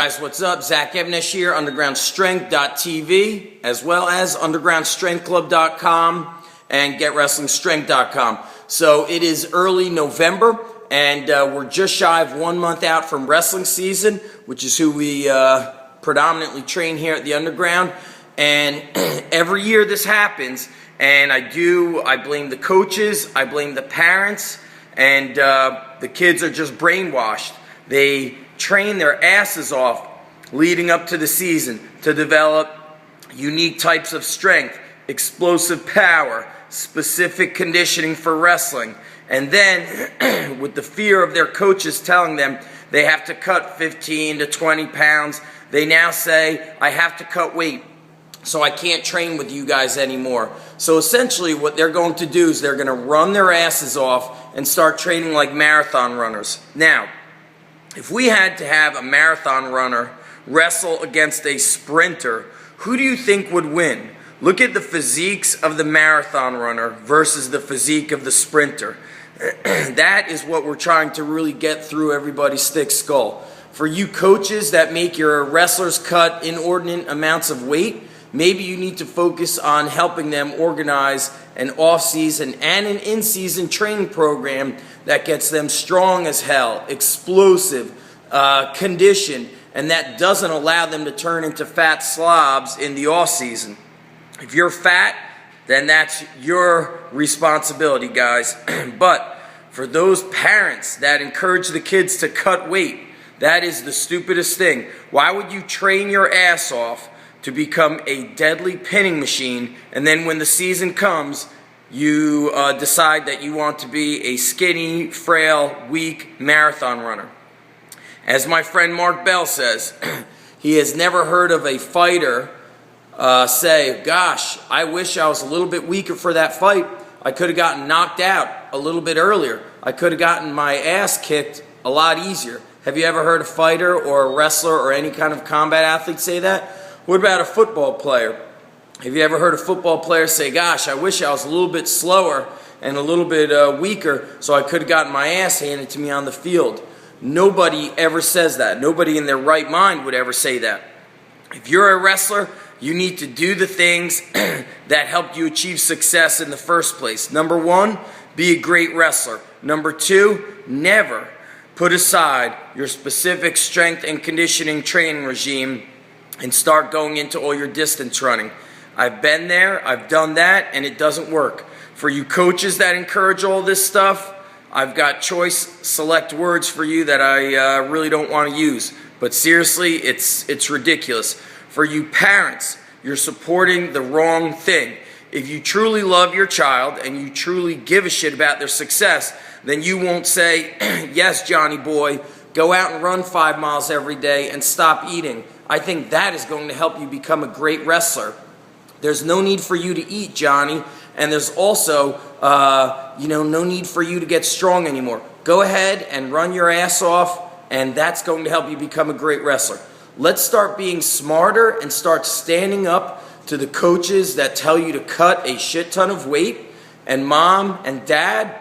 Guys, what's up? Zach Evnish here, undergroundstrength.tv, as well as undergroundstrengthclub.com and getwrestlingstrength.com. So it is early November, and we're just shy of 1 month out from wrestling season, which is who we predominantly train here at the Underground. And every year this happens, and I blame the coaches, I blame the parents, and the kids are just brainwashed. They train their asses off leading up to the season to develop unique types of strength, explosive power, specific conditioning for wrestling. And then, with the fear of their coaches telling them they have to cut 15 to 20 pounds, they now say, I have to cut weight, so I can't train with you guys anymore. So essentially what they're going to do is they're going to run their asses off and start training like marathon runners. Now, if we had to have a marathon runner wrestle against a sprinter, who do you think would win? Look at the physiques of the marathon runner versus the physique of the sprinter. That is what we're trying to really get through everybody's thick skull. For you coaches that make your wrestlers cut inordinate amounts of weight, maybe you need to focus on helping them organize an off-season and an in-season training program that gets them strong as hell, explosive, conditioned, and that doesn't allow them to turn into fat slobs in the off-season. If you're fat, then that's your responsibility, guys. But for those parents that encourage the kids to cut weight, that is the stupidest thing. Why would you train your ass off to become a deadly pinning machine, and then when the season comes, you decide that you want to be a skinny, frail, weak marathon runner? As my friend Mark Bell says, he has never heard of a fighter say, gosh, I wish I was a little bit weaker for that fight. I could have gotten knocked out a little bit earlier. I could have gotten my ass kicked a lot easier. Have you ever heard a fighter or a wrestler or any kind of combat athlete say that? What about a football player? Have you ever heard a football player say, gosh, I wish I was a little bit slower and a little bit weaker so I could have gotten my ass handed to me on the field? Nobody ever says that. Nobody in their right mind would ever say that. If you're a wrestler, you need to do the things that helped you achieve success in the first place. Number one, be a great wrestler. Number two, never put aside your specific strength and conditioning training regime and start going into all your distance running. I've been there, I've done that, and it doesn't work. For you coaches that encourage all this stuff, I've got choice select words for you that I really don't want to use. But seriously, it's ridiculous. For you parents, you're supporting the wrong thing. If you truly love your child and you truly give a shit about their success, then you won't say, yes, Johnny boy, go out and run 5 miles every day and stop eating. I think that is going to help you become a great wrestler. There's no need for you to eat, Johnny, and there's also, no need for you to get strong anymore. Go ahead and run your ass off, and that's going to help you become a great wrestler. Let's start being smarter and start standing up to the coaches that tell you to cut a shit ton of weight, and mom and dad,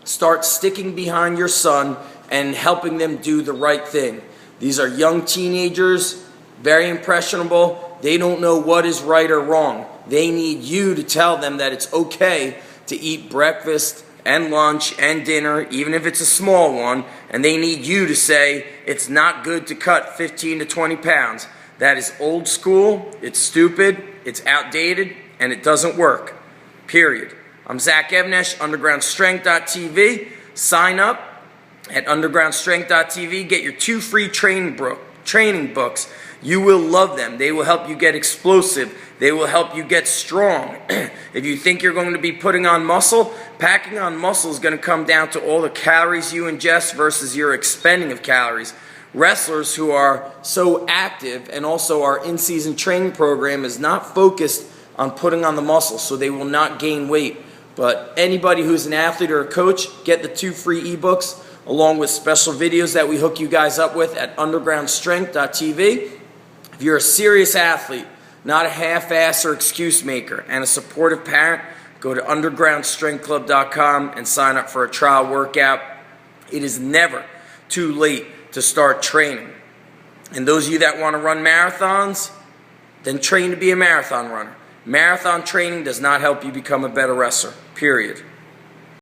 start sticking behind your son and helping them do the right thing. These are young teenagers, very impressionable. They don't know what is right or wrong. They need you to tell them that it's okay to eat breakfast and lunch and dinner, even if it's a small one, and they need you to say it's not good to cut 15 to 20 pounds. That is old school, it's stupid, it's outdated, and it doesn't work. Period. I'm Zach Evnish, undergroundstrength.tv. Sign up at undergroundstrength.tv. Get your 2 free training books. You will love them. They will help you get explosive. They will help you get strong. If you think you're going to be putting on muscle, packing on muscle is going to come down to all the calories you ingest versus your expending of calories. Wrestlers who are so active, and also our in-season training program is not focused on putting on the muscle, so they will not gain weight. But anybody who's an athlete or a coach, get the 2 free ebooks along with special videos that we hook you guys up with at undergroundstrength.tv. If you're a serious athlete, not a half-ass or excuse maker, and a supportive parent, go to undergroundstrengthclub.com and sign up for a trial workout. It is never too late to start training. And those of you that want to run marathons, then train to be a marathon runner. Marathon training does not help you become a better wrestler, period.